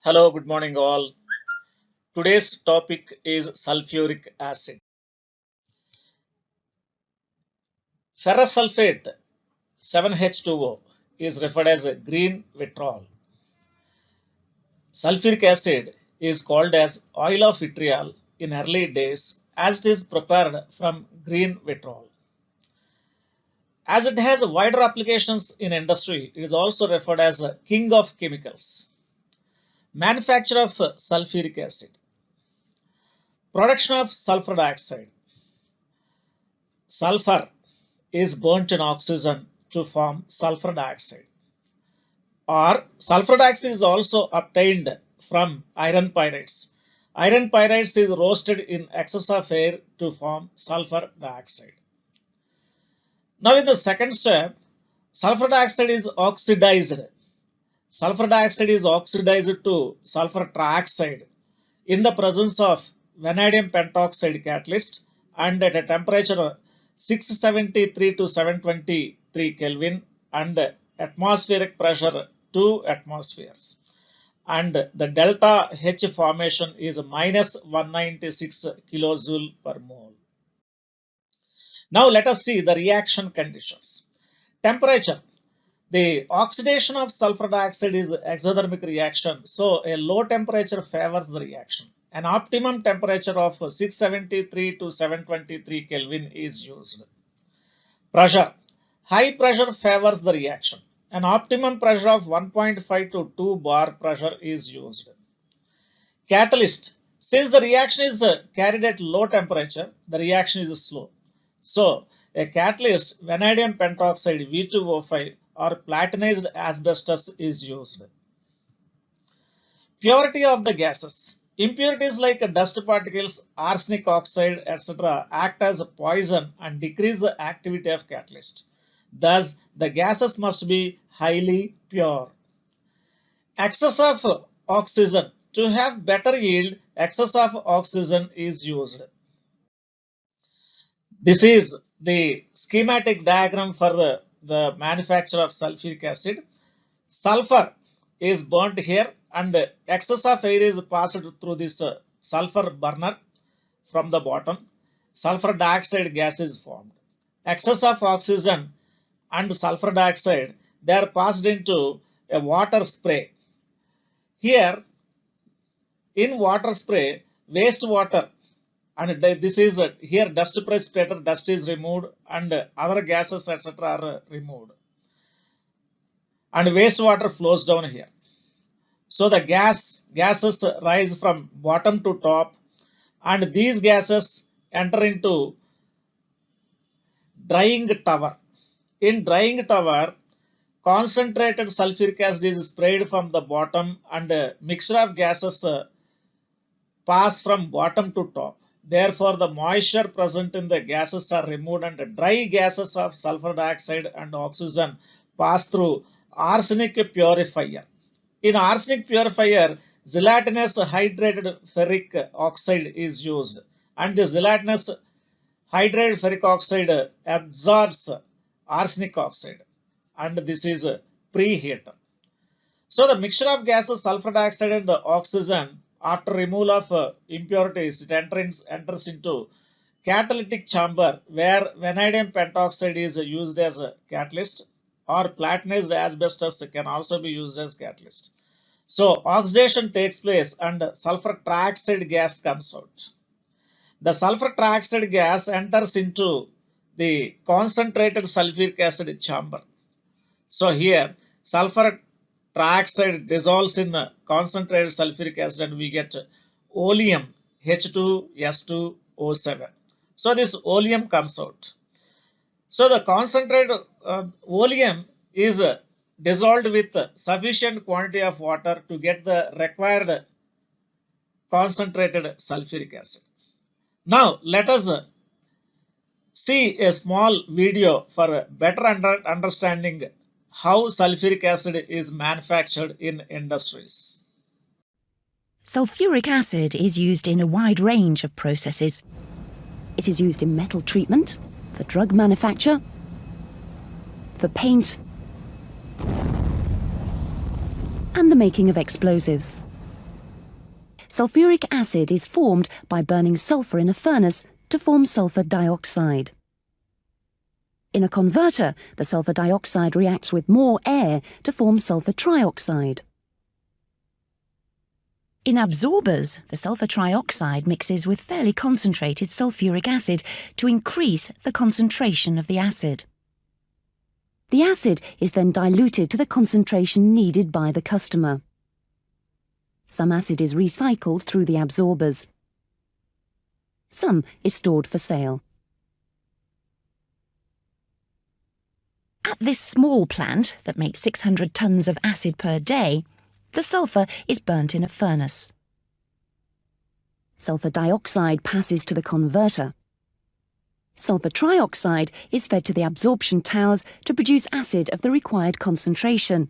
Hello, good morning all. Today's topic is sulfuric acid. Ferrous sulfate 7H2O is referred as a green vitriol. Sulfuric acid is called as oil of vitriol in early days as it is prepared from green vitriol. As it has wider applications in industry, it is also referred as a king of chemicals. Manufacture of sulfuric acid. Production of sulfur dioxide. Sulfur is burnt in oxygen to form sulfur dioxide. Or sulfur dioxide is also obtained from iron pyrites. Iron pyrites is roasted in excess of air to form sulfur dioxide. Now in the second step, sulfur dioxide is oxidized. Sulfur dioxide is oxidized to sulfur trioxide in the presence of vanadium pentoxide catalyst and at a temperature 673 to 723 Kelvin and atmospheric pressure 2 atmospheres. And the delta H formation is minus 196 kilojoule per mole. Now let us see the reaction conditions. Temperature. The oxidation of sulfur dioxide is exothermic reaction, so a low temperature favors the reaction. An optimum temperature of 673 to 723 Kelvin is used. Pressure. High pressure favors the reaction. An optimum pressure of 1.5 to 2 bar pressure is used. Catalyst. Since the reaction is carried at low temperature, the reaction is slow. So, a catalyst, vanadium pentoxide V2O5 or platinized asbestos is used. Purity of the gases. Impurities like dust particles, arsenic oxide, etc. act as a poison and decrease the activity of catalyst. Thus, the gases must be highly pure. Excess of oxygen. To have better yield, excess of oxygen is used. This is the schematic diagram for the manufacture of sulfuric acid. Sulfur is burnt here and excess of air is passed through this sulfur burner from the bottom. Sulfur dioxide gas is formed. Excess of oxygen and sulfur dioxide, they are passed into a water spray. Here in water spray, wastewater, and this is here dust precipitator, dust is removed and other gases etc. are removed. And wastewater flows down here. So the gases rise from bottom to top and these gases enter into drying tower. In drying tower, concentrated sulfuric acid is sprayed from the bottom and a mixture of gases pass from bottom to top. Therefore, the moisture present in the gases are removed and dry gases of sulfur dioxide and oxygen pass through arsenic purifier. In arsenic purifier, gelatinous hydrated ferric oxide is used and the gelatinous hydrated ferric oxide absorbs arsenic oxide and this is a preheater. So the mixture of gases sulfur dioxide and oxygen after removal of impurities, it enters into catalytic chamber where vanadium pentoxide is used as a catalyst or platinized asbestos can also be used as catalyst. So oxidation takes place and sulfur trioxide gas comes out. The sulfur trioxide gas enters into the concentrated sulfuric acid chamber. So here sulfur trioxide dissolves in concentrated sulfuric acid and we get oleum H2S2O7. So this oleum comes out. So the concentrated oleum is dissolved with sufficient quantity of water to get the required concentrated sulfuric acid. Now let us see a small video for better understanding how sulfuric acid is manufactured in industries. Sulfuric acid is used in a wide range of processes. It is used in metal treatment, for drug manufacture, for paint, and the making of explosives. sulfuric acid is formed by burning sulfur in a furnace to form sulfur dioxide. In a converter, the sulfur dioxide reacts with more air to form sulfur trioxide. In absorbers, the sulfur trioxide mixes with fairly concentrated sulfuric acid to increase the concentration of the acid. The acid is then diluted to the concentration needed by the customer. Some acid is recycled through the absorbers. Some is stored for sale. At this small plant that makes 600 tons of acid per day, the sulfur is burnt in a furnace. Sulfur dioxide passes to the converter. Sulfur trioxide is fed to the absorption towers to produce acid of the required concentration.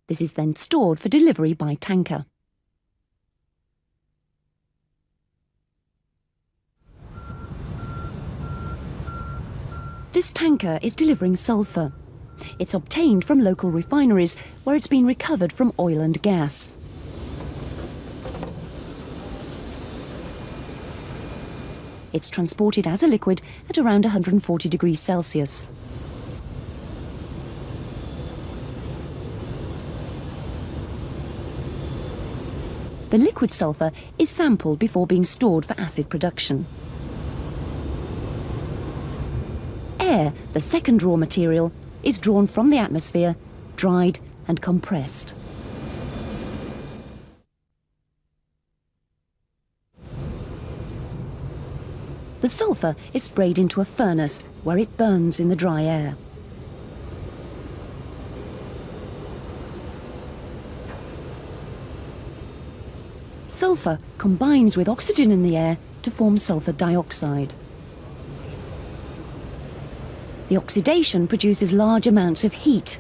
This is then stored for delivery by tanker. This tanker is delivering sulfur. It's obtained from local refineries where it's been recovered from oil and gas. It's transported as a liquid at around 140 degrees Celsius. The liquid sulfur is sampled before being stored for acid production. Air, the second raw material, is drawn from the atmosphere, dried and compressed. The sulfur is sprayed into a furnace where it burns in the dry air. Sulfur combines with oxygen in the air to form sulfur dioxide. The oxidation produces large amounts of heat.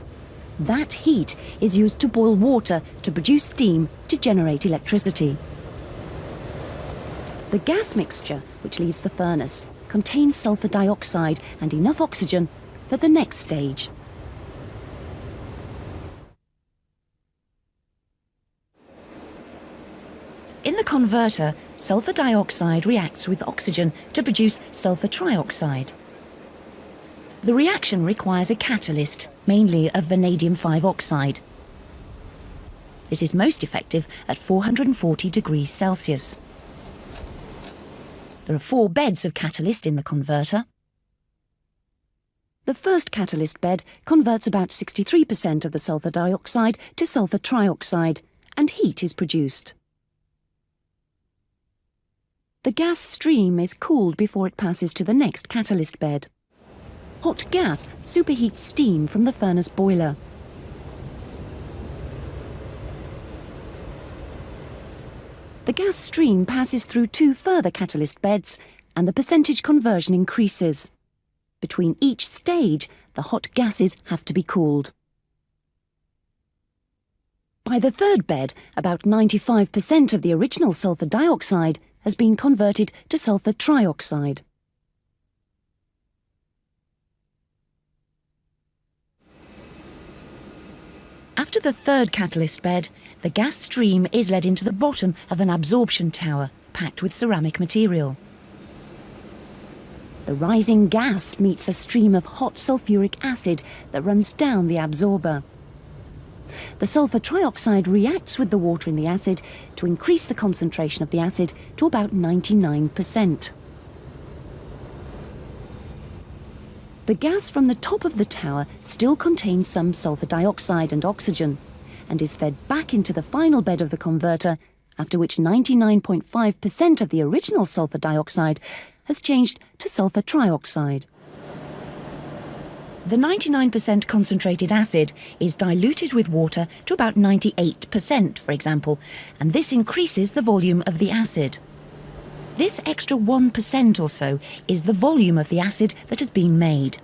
That heat is used to boil water to produce steam to generate electricity. The gas mixture, which leaves the furnace, contains sulfur dioxide and enough oxygen for the next stage. In the converter, sulfur dioxide reacts with oxygen to produce sulfur trioxide. The reaction requires a catalyst, mainly of vanadium 5 oxide. This is most effective at 440 degrees Celsius. There are 4 beds of catalyst in the converter. The first catalyst bed converts about 63% of the sulfur dioxide to sulfur trioxide, and heat is produced. The gas stream is cooled before it passes to the next catalyst bed. Hot gas superheats steam from the furnace boiler. The gas stream passes through 2 further catalyst beds and the percentage conversion increases. Between each stage, the hot gases have to be cooled. By the third bed, about 95% of the original sulfur dioxide has been converted to sulfur trioxide. After the third catalyst bed, the gas stream is led into the bottom of an absorption tower packed with ceramic material. The rising gas meets a stream of hot sulfuric acid that runs down the absorber. The sulfur trioxide reacts with the water in the acid to increase the concentration of the acid to about 99%. The gas from the top of the tower still contains some sulfur dioxide and oxygen and is fed back into the final bed of the converter, after which 99.5% of the original sulfur dioxide has changed to sulfur trioxide. The 99% concentrated acid is diluted with water to about 98%, for example, and this increases the volume of the acid. This extra 1% or so is the volume of the acid that has been made.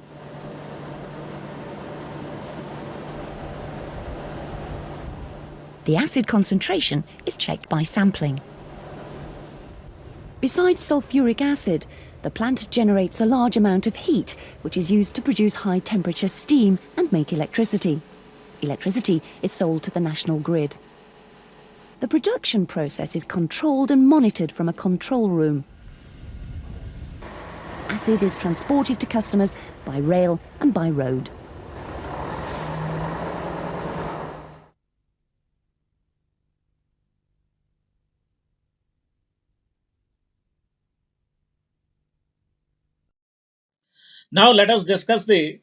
The acid concentration is checked by sampling. Besides sulfuric acid, the plant generates a large amount of heat, which is used to produce high-temperature steam and make electricity. Electricity is sold to the national grid. The production process is controlled and monitored from a control room. Acid is transported to customers by rail and by road. Now let us discuss the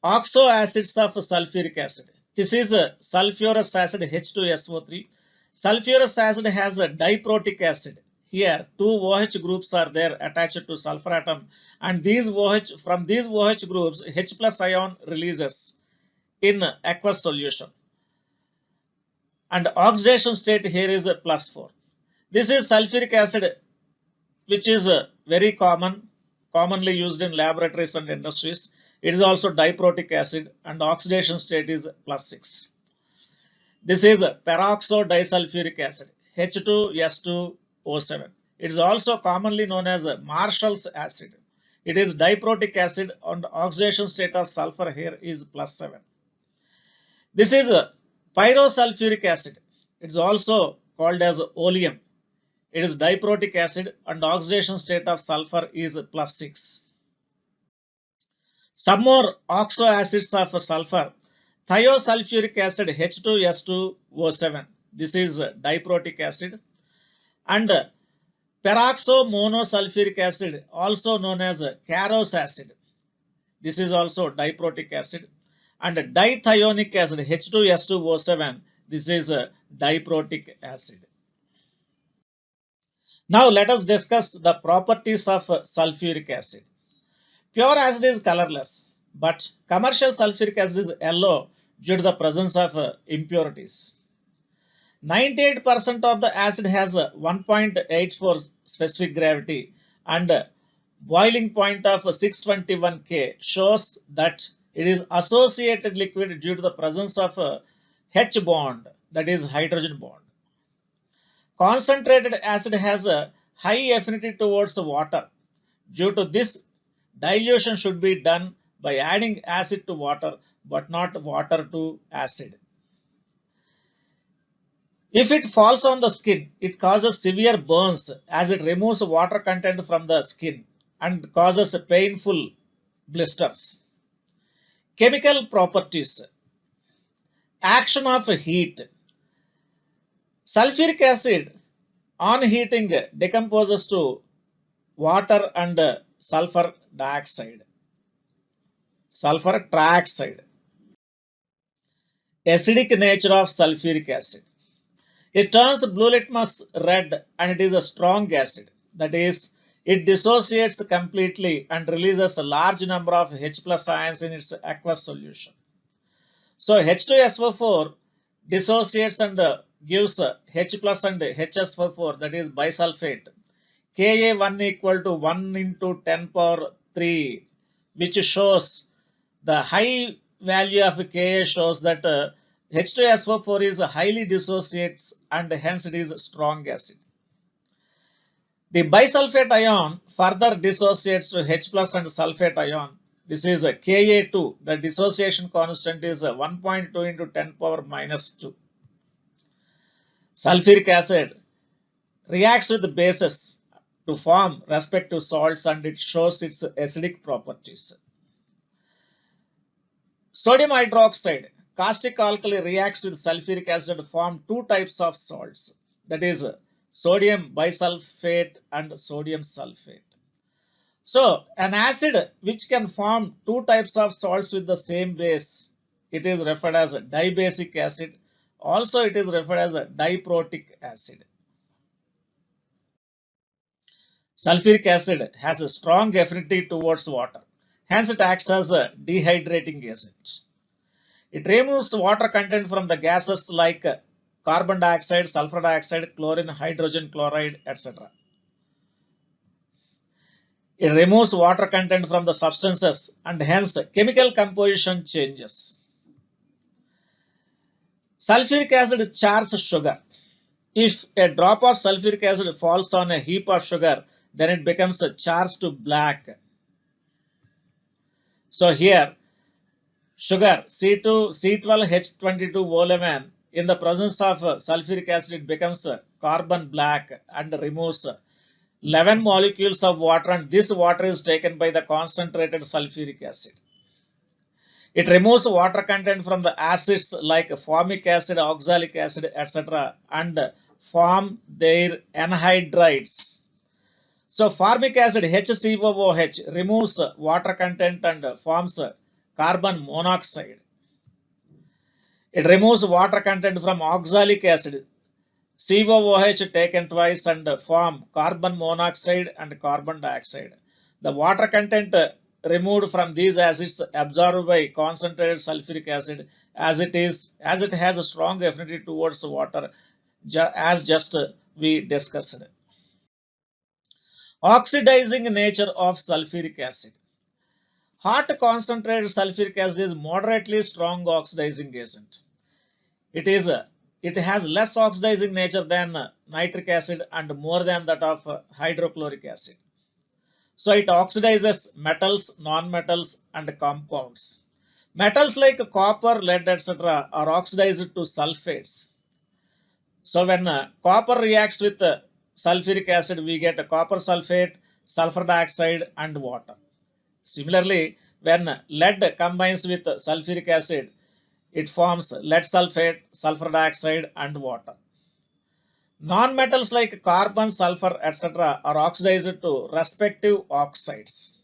oxo acids of sulfuric acid. This is sulfurous acid H2SO3. Sulfurous acid has a diprotic acid. Here two OH groups are there attached to sulfur atom, and from these OH groups H plus ion releases in aqueous solution, and oxidation state here is +4. This is sulfuric acid, which is very commonly used in laboratories and industries. It is also diprotic acid and oxidation state is +6. This is peroxodisulfuric acid H2S2O7. It is also commonly known as Marshall's acid. It is diprotic acid and oxidation state of sulfur here is +7. This is pyrosulfuric acid. It is also called as oleum. It is diprotic acid and oxidation state of sulfur is +6. Some more oxo acids of sulfur. Thiosulfuric acid H2S2O7. This is diprotic acid. And peroxomonosulfuric acid, also known as Caros acid. This is also diprotic acid. And dithionic acid H2S2O7. This is diprotic acid. Now let us discuss the properties of sulfuric acid. Pure acid is colorless, but commercial sulfuric acid is yellow due to the presence of impurities. 98% of the acid has 1.84 specific gravity and boiling point of 621 K shows that it is associated liquid due to the presence of H bond, that is hydrogen bond. Concentrated acid has a high affinity towards water. Due to this, dilution should be done by adding acid to water, but not water to acid. If it falls on the skin, it causes severe burns as it removes water content from the skin and causes painful blisters. Chemical properties. Action of heat. Sulfuric acid on heating decomposes to water and sulfur dioxide, sulfur trioxide. Acidic nature of sulfuric acid. It turns blue litmus red and it is a strong acid. That is, it dissociates completely and releases a large number of H plus ions in its aqueous solution. So H2SO4 dissociates and gives H plus and HSO4, that is bisulfate. Ka1 equal to 1 into 10 power 3, which shows the high value of Ka shows that H2SO4 is highly dissociates and hence it is a strong acid. The bisulfate ion further dissociates to H plus and sulfate ion. This is Ka2. The dissociation constant is 1.2 into 10 power minus 2. Sulfuric acid reacts with the bases to form respective salts and it shows its acidic properties. Sodium hydroxide, caustic alkali, reacts with sulfuric acid to form two types of salts, that is sodium bisulfate and sodium sulfate. So an acid which can form two types of salts with the same base, it is referred as a dibasic acid. Also it is referred as a diprotic acid. Sulfuric acid has a strong affinity towards water. Hence it acts as a dehydrating agent. It removes water content from the gases like carbon dioxide, sulfur dioxide, chlorine, hydrogen chloride, etc. It removes water content from the substances and hence chemical composition changes. Sulfuric acid chars sugar. If a drop of sulfuric acid falls on a heap of sugar, then it becomes chars to black. So here sugar C12H22O11 in the presence of sulfuric acid, it becomes carbon black and removes 11 molecules of water, and this water is taken by the concentrated sulfuric acid. It removes water content from the acids like formic acid, oxalic acid, etc. and form their anhydrides. So formic acid HCOOH removes water content and forms carbon monoxide. It removes water content from oxalic acid COOH taken twice and form carbon monoxide and carbon dioxide. The water content removed from these acids absorbed by concentrated sulfuric acid as it has a strong affinity towards water, as just we discussed. Oxidizing nature of sulfuric acid. Hot concentrated sulfuric acid is moderately strong oxidizing agent. It has less oxidizing nature than nitric acid and more than that of hydrochloric acid. So it oxidizes metals, non-metals and compounds. Metals like copper, lead, etc. are oxidized to sulfates. So when copper reacts with sulfuric acid, we get a copper sulfate, sulfur dioxide and water. Similarly, when lead combines with sulfuric acid, it forms lead sulfate, sulfur dioxide and water. Non-metals like carbon, sulfur, etc. are oxidized to respective oxides.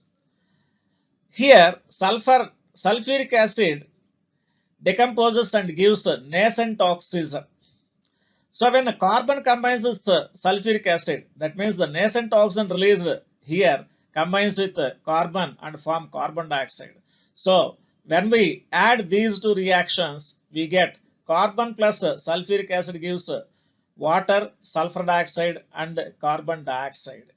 Here, sulfuric acid decomposes and gives nascent oxygen. So when a carbon combines with sulfuric acid, that means the nascent oxygen released here combines with carbon and form carbon dioxide. So when we add these two reactions, we get carbon plus sulfuric acid gives water, sulfur dioxide and carbon dioxide.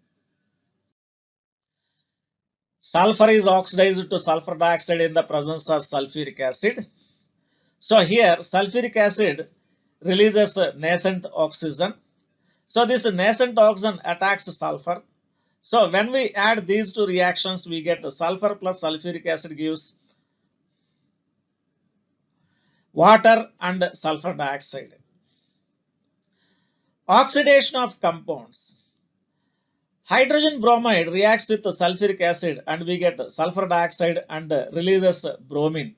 Sulfur is oxidized to sulfur dioxide in the presence of sulfuric acid. So here sulfuric acid releases nascent oxygen. So this nascent oxygen attacks sulfur. So when we add these two reactions, we get sulfur plus sulfuric acid gives water and sulfur dioxide. Oxidation of compounds. Hydrogen bromide reacts with sulfuric acid and we get sulfur dioxide and releases bromine.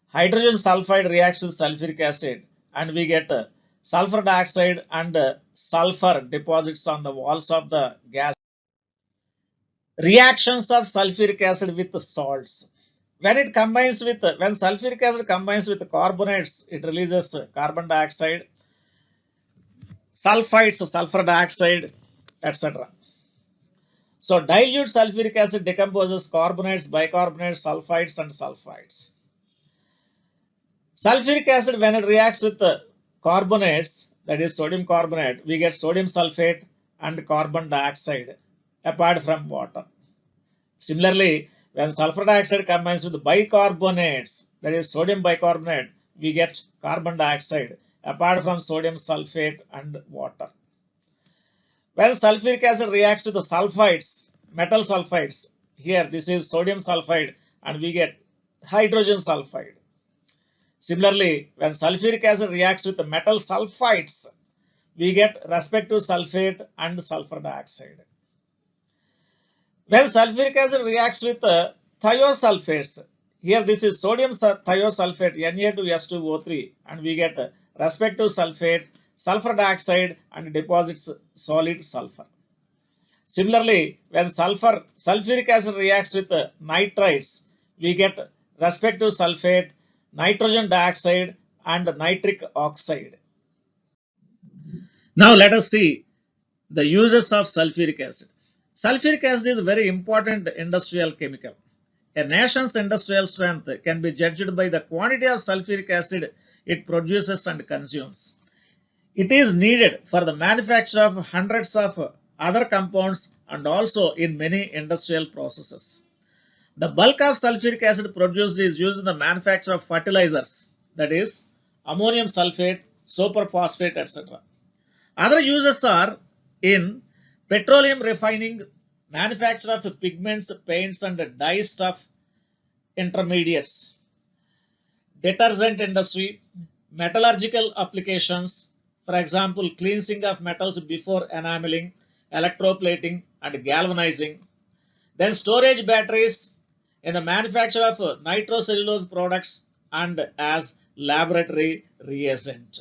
Hydrogen sulfide reacts with sulfuric acid and we get sulfur dioxide and sulfur deposits on the walls of the gas. Reactions of sulfuric acid with salts. When sulfuric acid combines with carbonates, it releases carbon dioxide, sulfides, sulfur dioxide, etc. So dilute sulfuric acid decomposes carbonates, bicarbonates, sulfides and sulfides. Sulfuric acid, when it reacts with carbonates, that is sodium carbonate, we get sodium sulfate and carbon dioxide apart from water. Similarly, when sulfur dioxide combines with bicarbonates, that is sodium bicarbonate, we get carbon dioxide apart from sodium sulfate and water. When sulfuric acid reacts with the sulfides, metal sulfides, here this is sodium sulfide and we get hydrogen sulfide. Similarly, when sulfuric acid reacts with the metal sulfides, we get respective sulfate and sulfur dioxide. When sulfuric acid reacts with thiosulfates, here this is sodium thiosulfate Na2S2O3 and we get respective sulfate, sulfur dioxide and deposits solid sulfur. Similarly, when sulfuric acid reacts with nitrites, we get respective sulfate, nitrogen dioxide and nitric oxide. Now let us see the uses of sulfuric acid. Sulfuric acid is a very important industrial chemical. A nation's industrial strength can be judged by the quantity of sulfuric acid it produces and consumes. It is needed for the manufacture of hundreds of other compounds and also in many industrial processes. The bulk of sulfuric acid produced is used in the manufacture of fertilizers, that is ammonium sulfate, superphosphate, etc. Other uses are in petroleum refining, manufacture of pigments, paints and dye stuff intermediates, detergent industry, metallurgical applications, for example, cleansing of metals before enameling, electroplating, and galvanizing. Then storage batteries in the manufacture of nitrocellulose products and as laboratory reagent.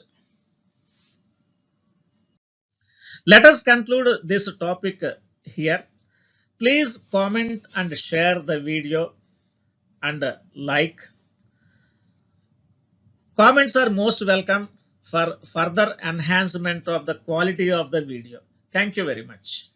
Let us conclude this topic here. Please comment and share the video and like. Comments are most welcome for further enhancement of the quality of the video. Thank you very much.